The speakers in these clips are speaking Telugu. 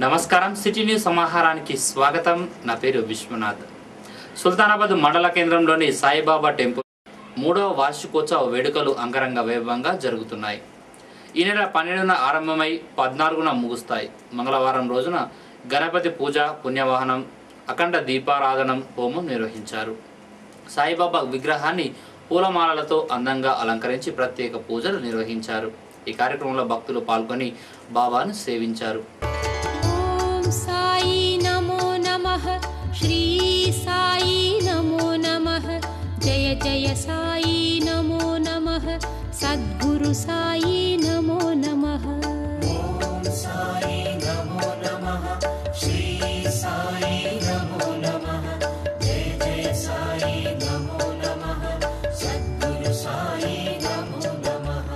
నమస్కారం సిటీ న్యూస్ సమాహారానికి స్వాగతం. నా పేరు విశ్వనాథ్. సుల్తానాబాద్ మండల కేంద్రంలోని సాయిబాబా టెంపుల్ 3వ వార్షికోత్సవ వేడుకలు అంగరంగ వైభవంగా జరుగుతున్నాయి. ఈ నెల 12న ఆరంభమై 14న ముగుస్తాయి. మంగళవారం రోజున గణపతి పూజ, పుణ్యవాహనం, అఖండ దీపారాధనం, హోమం నిర్వహించారు. సాయిబాబా విగ్రహాన్ని పూలమాలలతో అందంగా అలంకరించి ప్రత్యేక పూజలు నిర్వహించారు. ఈ కార్యక్రమంలో భక్తులు పాల్గొని బాబాను సేవించారు. साई नमो नमः, श्री साई नमो नमः, जय जय साई नमो नमः, सद्गुरु साई नमो नमः। ओम साई नमो नमः, श्री साई नमो नमः, जय जय साई नमो नमः, सद्गुरु साई नमो नमः।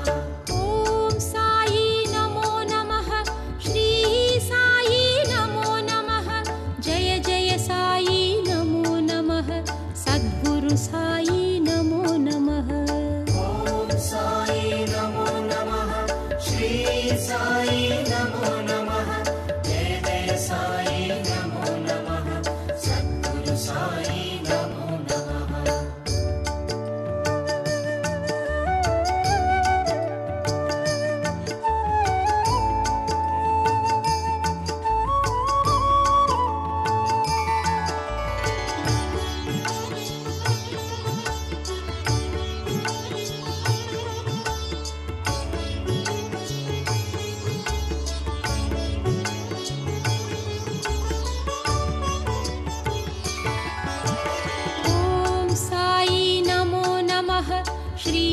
ओम साई नमो नमः, श्री साई नमो नमः, जय जय साई नमो नमः, सद्गुरु साई नमो नमः। ओम साई नमो नमः, श्री साई नमो नमः, जय जय साई नमो नमः, सद्गुरु साई नमो नमः। ओम साई नमो नमः, श्री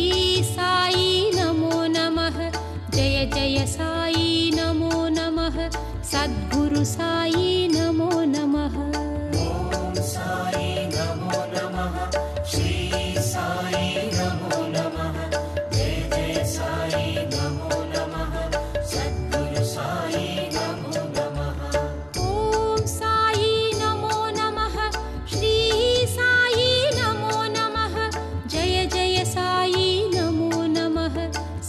साई नमो नमः, जय जय साई नमो नमः, सद्गुरु साई नमो नमः। ओम साई नमो नमः, श्री साई नमो नमः, जय जय साई नमो नमः, सद्गुरु साई नमो नमः। ओम साई नमो नमः, श्री साई नमो नमः, जय जय साई नमो नमः,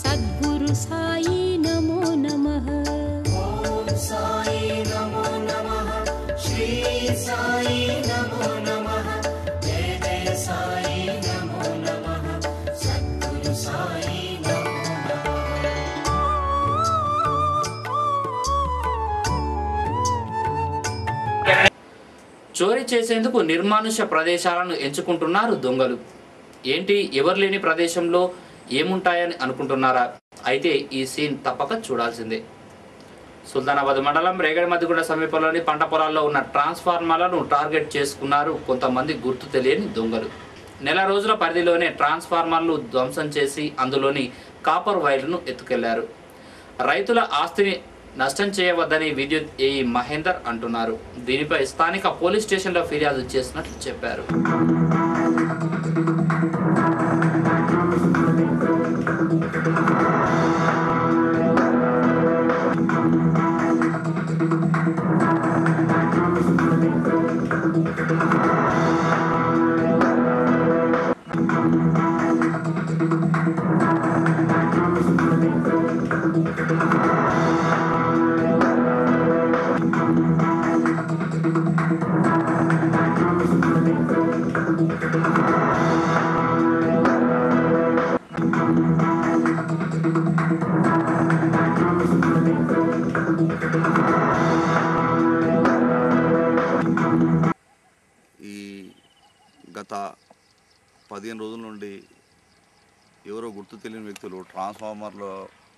सद्गुरु साई नमो नमः। ओम साई नमो नमः, श्री साई नमो नमः, जय जय साई नमो नमः, सद्गुरु साई नमो नमः। చోరీ చేసేందుకు నిర్మానుష ప్రదేశాలను ఎంచుకుంటున్నారు దొంగలు. ఏంటి, ఎవరు లేని ప్రదేశంలో ఏముంటాయని అనుకుంటున్నారా? అయితే ఈ సీన్ తప్పక చూడాల్సిందే. సుల్తానాబాద్ మండలం రేగడి మధ్యగూడ సమీపంలోని పంట పొలాల్లో ఉన్న ట్రాన్స్ఫార్మర్లను టార్గెట్ చేసుకున్నారు కొంతమంది గుర్తు తెలియని దొంగలు. నెల రోజుల పరిధిలోనే ట్రాన్స్ఫార్మర్లు ధ్వంసం చేసి అందులోని కాపర్ వైర్లను ఎత్తుకెళ్లారు. రైతుల ఆస్తిని నష్టం చేయవద్దని విద్యుత్ ఏఈ మహేందర్ అంటున్నారు. దీనిపై స్థానిక పోలీస్ స్టేషన్లో ఫిర్యాదు చేసినట్లు చెప్పారు. ఈ గత 15 రోజుల నుండి ఎవరో గుర్తు తెలియని వ్యక్తులు ట్రాన్స్ఫార్మర్లో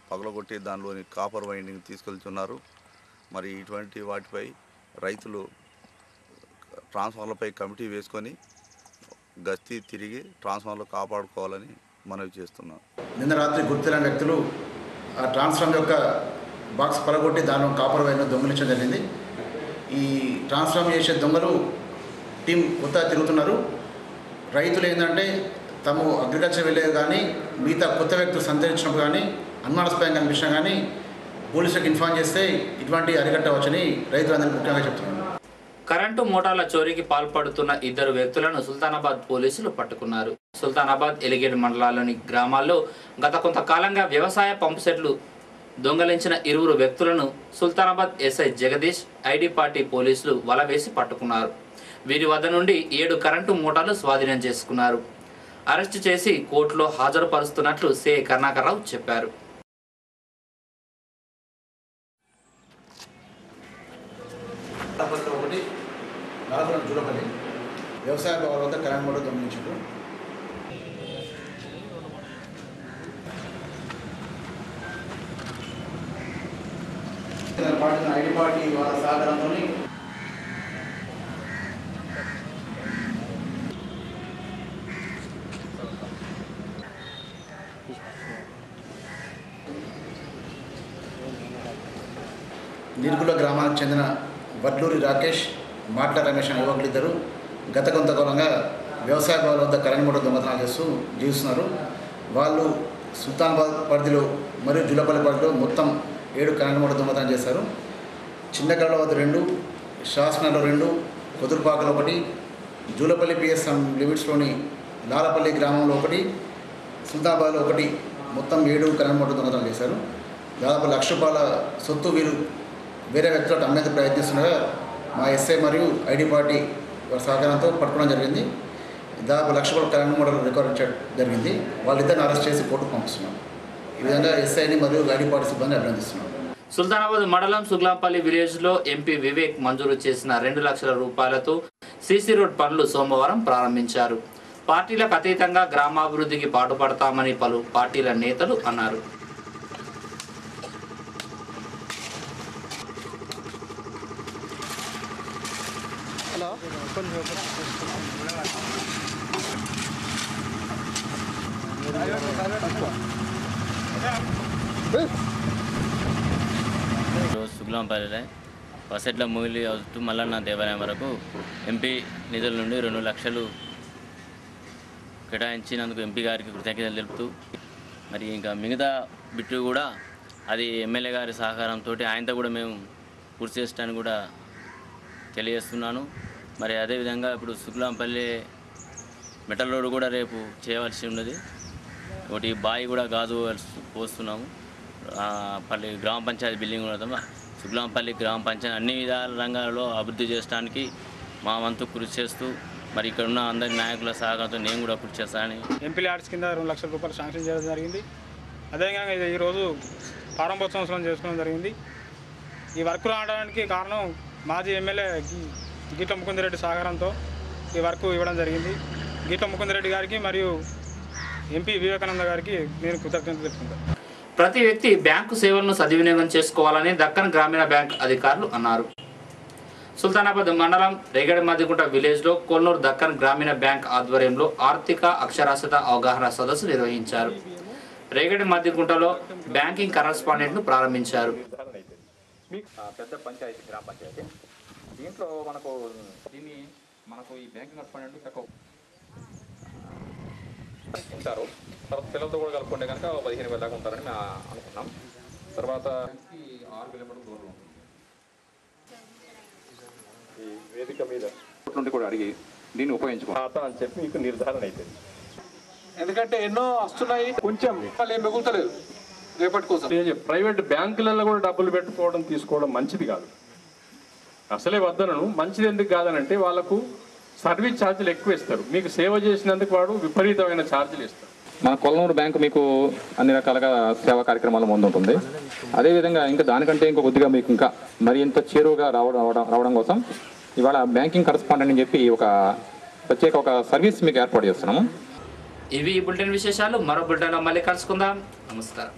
పగలగొట్టి దానిలోని కాపర్ వైండింగ్ తీసుకెళ్తున్నారు. మరి ఇటువంటి వాటిపై రైతులు ట్రాన్స్ఫార్మర్లపై కమిటీ వేసుకొని గస్తీ తిరిగి ట్రాన్స్ఫార్మర్లు కాపాడుకోవాలని మనవి చేస్తున్నాం. నిన్న రాత్రి గుర్తులేని వ్యక్తులు ఆ ట్రాన్స్ఫార్మర్ యొక్క బాక్స్ పలగొట్టి దానిలో కాపర్ వైర్ను దొంగిలించడం జరిగింది. ఈ ట్రాన్స్ఫార్మర్ చేసే దొంగలు టీం కొత్త తిరుగుతున్నారు. రైతులు ఏంటంటే తాము అగ్రికల్చర్ వెళ్ళేది కానీ మిగతా కొత్త వ్యక్తులు సంతరించినప్పుడు కానీ అనుమానాస్పదంగా కనిపించినా కానీ పోలీసులకు ఇన్ఫార్మ్ చేస్తే ఇటువంటి అరికట్టవచ్చని రైతులందరికీ ముఖ్యంగా చెప్తున్నారు. కరెంటు మోటార్ల చోరీకి పాల్పడుతున్న 2 వ్యక్తులను సుల్తానాబాద్ పోలీసులు పట్టుకున్నారు. సుల్తానాబాద్, ఎలిగేడ్ మండలాల్లోని గ్రామాల్లో గత కొంతకాలంగా వ్యవసాయ పంపు సెట్లు దొంగలించిన 20 వ్యక్తులను Sultanabad SI Jagadish ID party పోలీసులు వలవేసి పట్టుకున్నారు. వీరి వద్ద నుండి 7 కరెంటు మోటార్లు స్వాధీనం చేసుకున్నారు. అరెస్టు చేసి కోర్టులో హాజరుపరుస్తున్నట్లు సిఐ కరుణాకర్రావు చెప్పారు. జూలపల్లి వ్యవసాయ భవన్ వద్ద కరెంట్ మోటార్ దొంగిలించారు. ఐడి పార్టీ వాళ్ళ సహకారంతో నీర్గుల గ్రామానికి చెందిన వడ్లూరి రాకేష్, మాట్ల రమేష్ అనే యువకులిద్దరూ గత కొంతకాలంగా వ్యవసాయ భవన్ వద్ద కరెంట్ మోటార్ దొంగతనాలు చేస్తూ జీవిస్తున్నారు. వాళ్ళు సుల్తానాబాద్ పరిధిలో మరియు జూలపల్లి పరిధిలో మొత్తం 7 కరెంట్ మోటార్ దొంగతనం చేశారు. చిన్నగడ్డ వద్ద 2, శాసనలో 2, కుదురుపాకలో 1, జూలపల్లి పిఎస్ లిమిట్స్లోని లాలపల్లి గ్రామంలో 1, సుల్తానాబాద్లో 1, మొత్తం 7 కరెంట్ మోటార్ దొంగతనం చేశారు. దాదాపు ₹1,00,000 సొత్తు వీరు వేరే వ్యక్తులకు అమ్మేందుకు ప్రయత్నిస్తుండగా మా ఎస్ఐ మరియు ఐడి పార్టీ వారి సహకారంతో పట్టుకోవడం జరిగింది. దాదాపు ₹1,00,000 కరెంట్ మోటార్ రికవర్ చేయడం జరిగింది. వాళ్ళిద్దరిని అరెస్ట్ చేసి కోర్టుకు పంపిస్తున్నాం. ఈ విధంగా ఎస్ఐని మరియు ఐడి పార్టీ సిబ్బంది అభినందిస్తున్నాం. సుల్తానాబాద్ మండలం సుగ్లాంపల్లి విలేజ్లో ఎంపీ వివేక్ మంజూరు చేసిన ₹2 లక్షలతో సీసీ రోడ్ పనులు సోమవారం ప్రారంభించారు. పార్టీలకు అతీతంగా గ్రామాభివృద్ధికి పాటుపడతామని పలు పార్టీల నేతలు అన్నారు. సుగ్లాంపల్లిలో వసట్ల మూలి అవుతూ మల్లన్న దేవాలయం వరకు ఎంపీ నిధుల నుండి 2 లక్షలు కేటాయించినందుకు ఎంపీ గారికి కృతజ్ఞతలు తెలుపుతూ మరి ఇంకా మిగతా బిట్టు కూడా అది ఎమ్మెల్యే గారి సహకారంతో ఆయనతో కూడా మేము పూర్తి చేసడానికి కూడా తెలియజేస్తున్నాను. మరి అదేవిధంగా ఇప్పుడు సుగ్లాంపల్లి మెటల్ రోడ్ కూడా రేపు చేయవలసి ఉన్నది. ఒకటి బాయి కూడా గాజు పోస్తున్నాము. పల్లి గ్రామ పంచాయతీ బిల్డింగ్ కూడా సుగ్లాంపల్లి గ్రామ పంచాయతీ అన్ని విధాల రంగాలలో అభివృద్ధి చేయడానికి మా వంతు కృషి చేస్తూ మరి ఇక్కడ ఉన్న అందరి నాయకుల సహకారంతో నేను కూడా కృషి చేస్తానని ఎంపీ ల్యాడ్స్ కింద ₹2 లక్షల శాంక్షన్ చేయడం జరిగింది. అదేవిధంగా ఈరోజు ప్రారంభోత్సవం చేసుకోవడం జరిగింది. ఈ వర్క్ రావడానికి కారణం మాజీ ఎమ్మెల్యే గీట్ల ముకుందరెడ్డి సహకారంతో ఈ వర్క్ ఇవ్వడం జరిగింది. గీట్ల ముకుందరెడ్డి గారికి మరియు ఎంపీ వివేకానంద గారికి నేను కృతజ్ఞతలు తెలుపుకుంటాను. ప్రతి వ్యక్తి బ్యాంకు సేవలను సద్వినియోగం చేసుకోవాలని దక్కన్ గ్రామీణ బ్యాంక్ అధికారులు అన్నారు. సుల్తానాబాద్ మండలం రేగడి మధ్యగుంట విలేజ్లో కొల్లూరు దక్కన్ గ్రామీణ బ్యాంక్ ఆధ్వర్యంలో ఆర్థిక అక్షరాస్యత అవగాహన సదస్సు నిర్వహించారు. రేగడి మధ్యగుంటలో బ్యాంకింగ్ కరస్పాండెంట్ను ప్రారంభించారు. పెద్ద పంచాయతీ గ్రామ పంచాయతీ దీంట్లో మనకు ఈ బ్యాంకింగ్ కరస్పాండెంట్ తక్కువ ఉంటారు. తర్వాత పిల్లలతో కూడా కలుపుకుంటే కనుక 15,000 దాకా ఉంటారని మేము అనుకున్నాం. తర్వాత 6 కిలోమీటర్ల దూరం ఉంటుంది. ఈ వేదిక మీద నుండి కూడా అడిగి దీన్ని ఉపయోగించుకోవాలి అని చెప్పి మీకు నిర్ధారణ అవుతుంది. ఎందుకంటే ఎన్నో వస్తున్నాయి, కొంచెం వాళ్ళు ఏం మిగులుతలేదు రేపటి కోసం. ప్రైవేట్ బ్యాంకులలో కూడా డబ్బులు పెట్టుకోవడం తీసుకోవడం మంచిది కాదు. అసలే వద్దనను. మంచిది ఎందుకు కాదనంటే వాళ్ళకు సర్వీస్ ఛార్జీలు ఎక్కువ ఇస్తారు. మీకు సేవ చేసినందుకు వాడు విపరీతమైన ఛార్జీలు ఇస్తారు. మన కొల్లూరు బ్యాంకు మీకు అన్ని రకాలుగా సేవా కార్యక్రమాలు ముందుంటుంది. అదేవిధంగా ఇంకా దానికంటే ఇంకో కొద్దిగా మీకు ఇంకా మరి ఇంత చేరువుగా రావడం కోసం ఇవాళ బ్యాంకింగ్ కరస్పాండెంట్ అని చెప్పి ఒక ప్రత్యేక సర్వీస్ మీకు ఏర్పాటు చేస్తున్నాము. ఇవి ఈ బులెటిన్ విశేషాలు. మరో బులెటిన్లో మళ్ళీ కలుసుకుందాం. నమస్కారం.